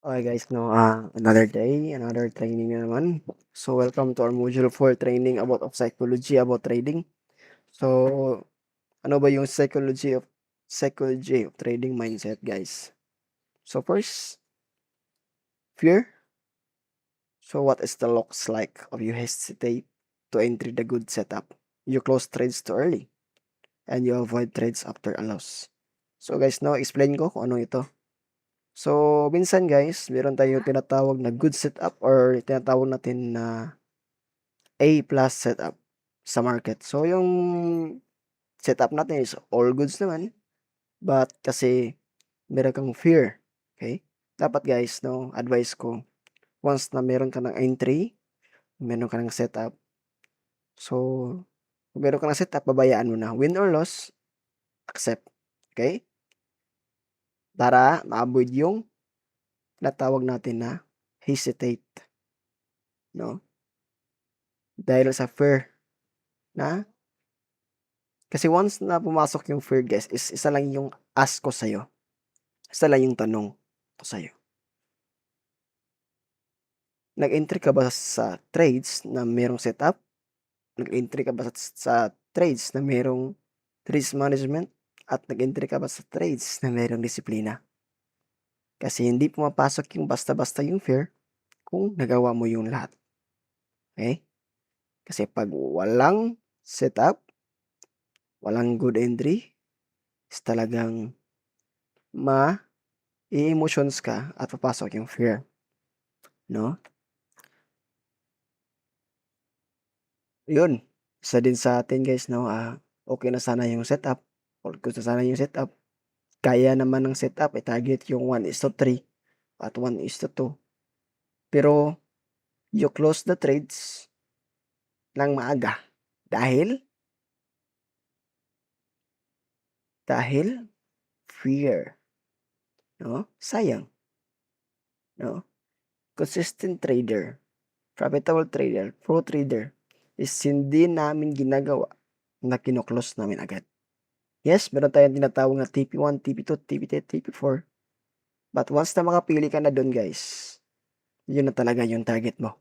Okay guys, no, another day, another training na naman. So welcome to our module 4 training about psychology about trading. So ano ba yung psychology of trading mindset, guys? So first, fear. So what is the looks like of you hesitate to enter the good setup? You close trades too early and you avoid trades after a loss. So guys, no, explain ko kung ano ito. So minsan guys, meron tayong tinatawag na good setup or tinatawag natin na A plus setup sa market. So, yung setup natin is all goods naman, but kasi meron kang fear, okay? Dapat guys, no, advice ko, once na meron ka ng entry, meron ka ng setup, so, kung meron ka ng setup, babayaan mo na. Win or loss, accept, okay? Para ma-avoid yung tinatawag natin na hesitate, no? Dahil sa fear na kasi once na pumasok yung fear guys, is isa lang yung ask ko sa'yo. Isa lang yung tanong ko sa'yo. Nag-entry ka ba sa trades na merong setup? Nag-entry ka ba sa trades na merong risk management? At nag-entry ka ba sa trades na merong disiplina? Kasi hindi pumapasok yung basta-basta yung fear kung nagawa mo yung lahat. Okay? Kasi pag walang setup, walang good entry, is talagang i-emotions ka at papasok yung fear. No? Yun. Isa din sa atin guys, no? Okay na sana yung setup. All good na sana yung setup. Kaya naman ng setup, target yung 1:3 at 1:2. Pero, you close the trades ng maaga. Dahil fear. No? Sayang. No? Consistent trader, profitable trader, pro trader, is hindi namin ginagawa na kino-close namin agad. Yes, meron tayong tinatawag na TP1, TP2, TP3, TP4. But once na makapili ka na doon guys, yun na talaga yung target mo.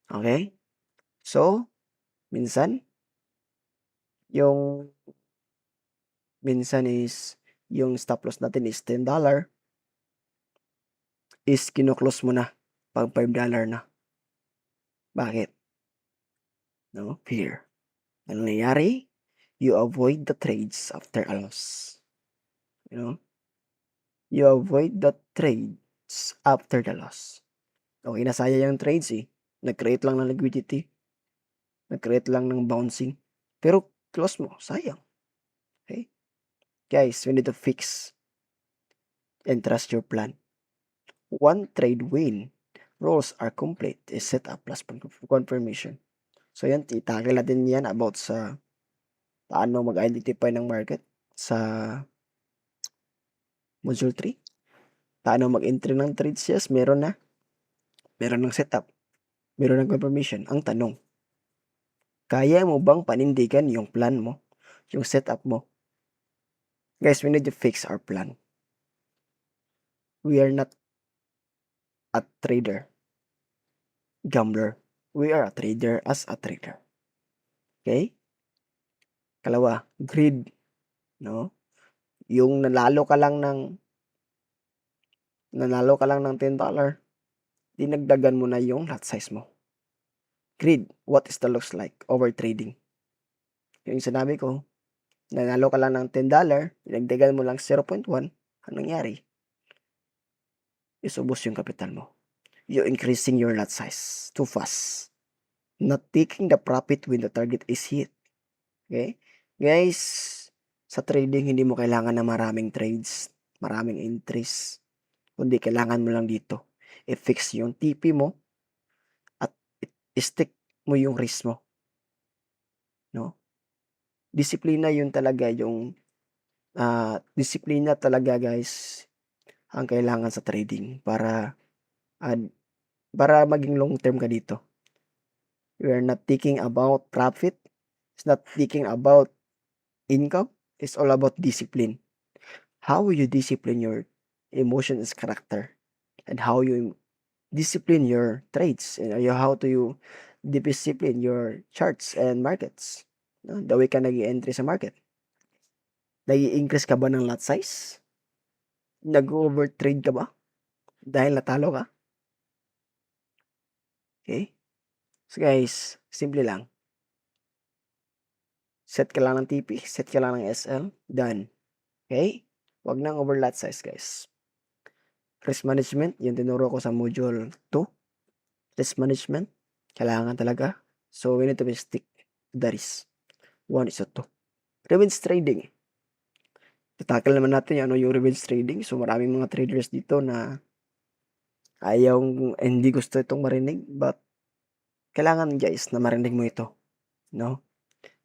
Okay? So, minsan is yung stop loss natin is $10 is kino-close mo na pag $5 na. Bakit? No? Fear. Ano nangyayari? You avoid the trades after a loss. You know? You avoid the trades after the loss. Okay, nasayang yung trades eh. Nag-create lang ng liquidity. Nag-create lang ng bouncing. Pero close mo, sayang. Okay? Guys, we need to fix and trust your plan. One trade win. Rules are complete is setup plus confirmation. So yan, itagal natin yan about sa paano mag-identify ng market sa module 3. Paano mag-entry ng trades, yes, meron na. Meron ng setup. Meron ng confirmation. Ang tanong, kaya mo bang panindigan yung plan mo? Yung setup mo? Guys, we need to fix our plan. We are not a trader, gambler. We are a trader as a trader. Okay? Kalawa, greed. No? Yung nanalo ka lang ng $10, dinagdagan mo na yung lot size mo. Greed, what is the looks like? Over trading. Yung sinabi ko, nanalo ka lang ng $10, dinagdagan mo lang 0.1, anong nangyari? Isubos yung kapital mo. You're increasing your lot size too fast. Not taking the profit when the target is hit. Okay? Guys, sa trading, hindi mo kailangan na maraming trades, maraming entries. Kundi kailangan mo lang dito. I-fix yung TP mo at i-stick mo yung risk mo. No? Disiplina yun talaga yung disiplina talaga guys ang kailangan sa trading para maging long term ka dito. We are not thinking about profit. It's not thinking about income. It's all about discipline. How will you discipline your emotions, character? and how you discipline your trades and how to you discipline your charts and markets. No? The way ka nag-entry sa market. Nag-i-increase ka ba ng lot size? Nag-overtrade ka ba? Dahil natalo ka? Okay? So guys, simple lang. Set ka lang ng TP, set ka lang ng SL, done. Okay? Huwag nang over lot size guys. Risk management, yung tinuro ko sa module 2. Risk management, kailangan talaga. So we need to be stick to the risk. 1 is 2. Revenge trading. Tatakal naman natin yung, yung revenge trading. So maraming mga traders dito na hindi gusto itong marinig. But kailangan guys na marinig mo ito. No?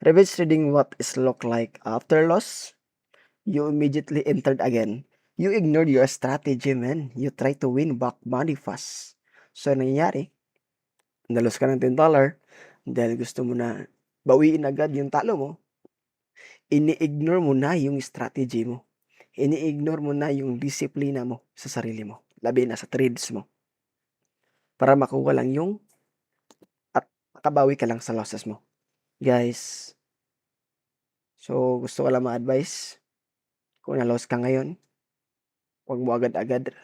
Revenge trading, what is look like after loss? You immediately entered again. You ignored your strategy, man. You try to win back money fast. So, nangyayari, nalos ka ng $10 dahil gusto mo na bawiin agad yung talo mo. Ini-ignore mo na yung strategy mo. Ini-ignore mo na yung disiplina mo sa sarili mo. Labi na sa trades mo. Para makuha lang yung at makabawi ka lang sa losses mo. Guys, so gusto ko lang ma-advise. Kung na-loss ka ngayon, huwag mo agad-agad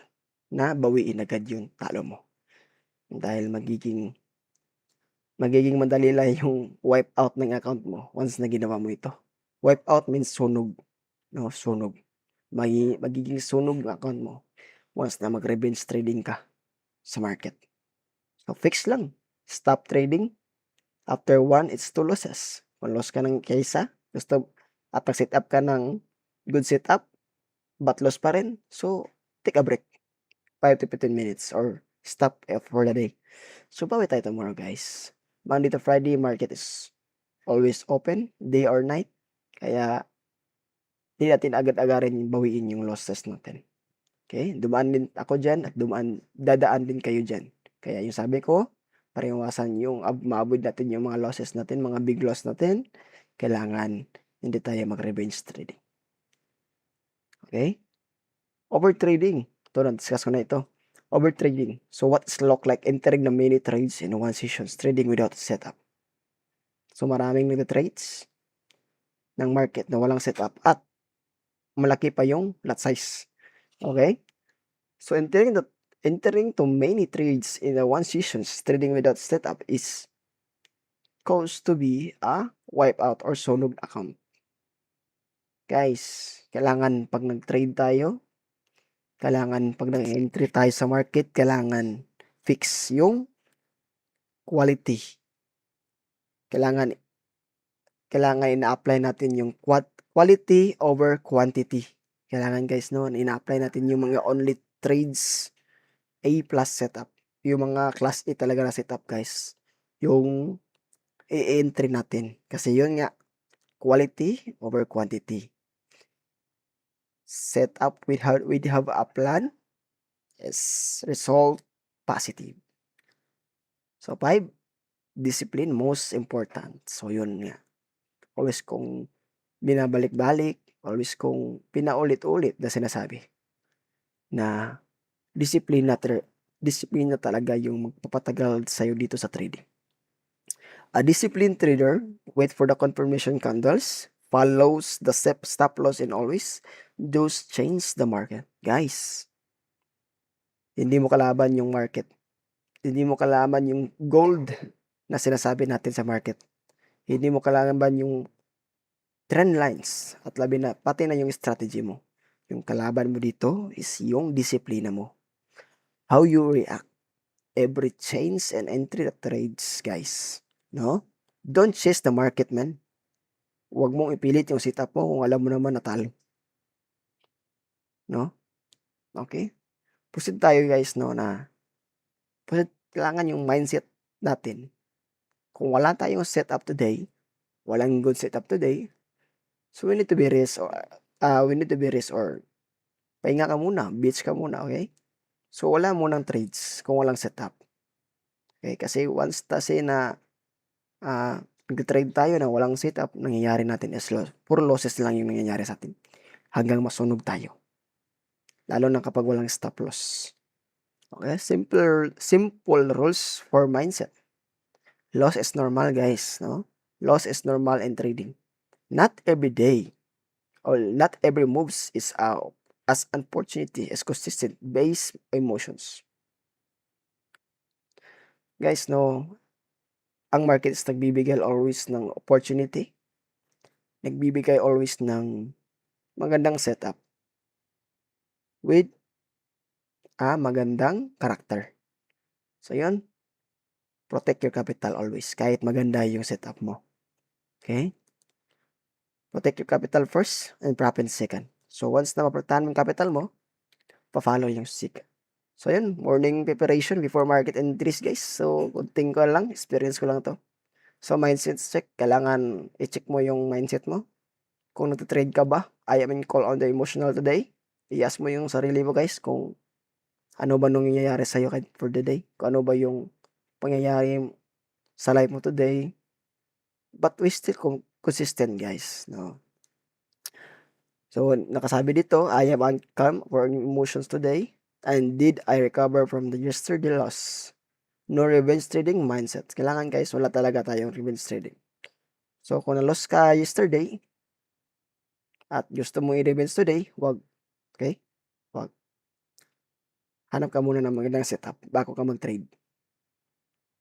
na bawiin agad yung talo mo. Dahil magiging madali lang yung wipe out ng account mo once na ginawa mo ito. Wipe out means sunog. No, sunog. Magiging sunog ang account mo once na mag-revenge trading ka sa market. So, fix lang. Stop trading. After 1, it's 2 losses. Kung loss ka ng kaysa, at nag-set up ka ng good setup, but loss pa rin, so take a break. 5 to 15 minutes or stop for the day. So, bawi tayo tomorrow, guys. Monday to Friday, market is always open, day or night. Kaya, hindi natin agad-agarin bawiin yung losses natin. Okay? Dumaan din ako dyan at dadaan din kayo dyan. Kaya yung sabi ko, para iwasan yung ma-avoid natin yung mga losses natin, mga big loss natin, kailangan hindi tayo mag-revenge trading. Okay? Overtrading. Ito, na-discuss ko na ito. Overtrading. So, what's look like entering the many trades in one session, trading without setup. So, maraming nag-trades ng market na walang setup at malaki pa yung lot size. Okay? So, entering to many trades in a one session, trading without setup is caused to be a wipeout or sunog account. Guys, kailangan pag nag-trade tayo, kailangan pag nag-entry tayo sa market, kailangan fix yung quality. Kailangan ina-apply natin yung quality over quantity. Kailangan guys, no, ina-apply natin yung mga only trades A plus setup. Yung mga class A talaga na setup, guys. Yung i-entry natin. Kasi yun nga, quality over quantity. Setup we have a plan is result positive. So 5, discipline most important. So yun nga. Always kong binabalik-balik, always kong pinaulit-ulit na sinasabi na disiplina talaga yung magpapatagal sa'yo dito sa trading. A disciplined trader wait for the confirmation candles, follows the stop loss and always those change the market. Guys, hindi mo kalaban yung market. Hindi mo kalaban yung gold na sinasabi natin sa market. Hindi mo kalaban yung trend lines at labi na pati na yung strategy mo. Yung kalaban mo dito is yung disiplina mo. How you react every change and entry that trades, guys. No? Don't chase the market, man. Huwag mong ipilit yung setup mo kung alam mo naman natalo. No? Okay? Proceed tayo, guys, no, na kailangan yung mindset natin. Kung wala tayong setup today, walang good setup today, so we need to be rest or pahinga ka muna, beach ka muna, okay? So, wala munang trades kung walang setup. Okay? Kasi once na nag-trade tayo na walang setup, nangyayari natin is loss. Puro losses lang yung nangyayari sa atin hanggang masunog tayo. Lalo na kapag walang stop loss. Okay, simple rules for mindset. Loss is normal, guys, no? Loss is normal in trading. Not every day or not every moves is as opportunity as consistent based emotions. Guys, no, ang market is nagbibigay always ng opportunity, nagbibigay always ng magandang setup with magandang karakter. So yun, protect your capital always kahit maganda yung setup mo. Okay? Protect your capital first and profit second. So once na maprotektahan mo yung capital mo, pa-follow yung SIG. So yun, morning preparation before market entries, guys. So kunting ko lang, experience ko lang to. So mindset check, kailangan i-check mo yung mindset mo. Kung nagtitrade ka ba, I am in call on the emotional today. I-ask mo yung sarili mo, guys, kung ano ba nung nangyayari sa'yo for the day. Kung ano ba yung pangyayari sa life mo today. But we still consistent, guys, no? So nakasabi dito, I am calm for emotions today. And did I recover from the yesterday loss? No revenge trading mindset. Kailangan, guys, wala talaga tayong revenge trading. So kung na-loss ka yesterday at gusto mo i-revenge today, wag. Okay? Wag. Hanap ka muna ng magandang setup bago ka mag-trade.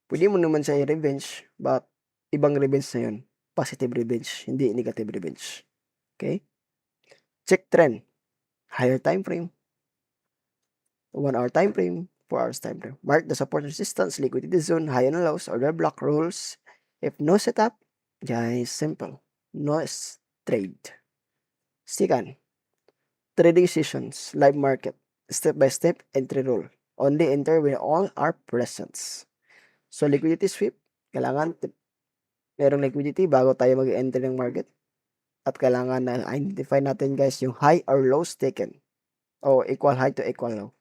Pwede mo naman siya i-revenge, but ibang revenge na yun. Positive revenge, hindi negative revenge. Okay? Check trend. Higher time frame. 1 hour time frame. 4 hours time frame. Mark the support resistance, liquidity zone, high and lows, order block rules. If no setup, guys, simple. No trade. Second, trading sessions, live market, step-by-step entry rule. Only enter when all are present. So, liquidity sweep, kailangan merong liquidity bago tayo mag-enter ng market. At kailangan na identify natin, guys, yung high or lows taken. O equal high to equal low.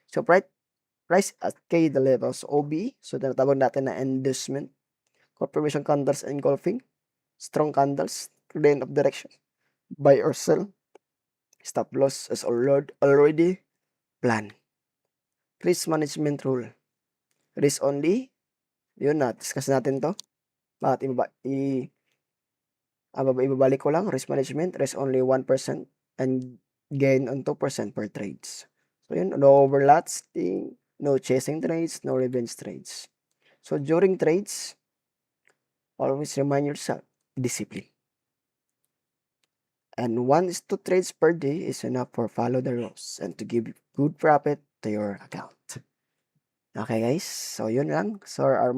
So, price at K the levels OB. So, tinatawag natin na inducement. Confirmation candles engulfing. Strong candles. Trend of direction. Buy or sell. Stop loss is already planned. Risk management rule. Risk only. Yun na. Discuss natin to. Bakit ibabalik ko lang. Risk management. Risk only 1% and gain on 2% per trades. So yun. No overlatching. No chasing trades. No revenge trades. So during trades, always remind yourself, discipline. And 1 is 2 trades per day is enough for follow the rules and to give good profit to your account. Okay, guys? So yun lang. So our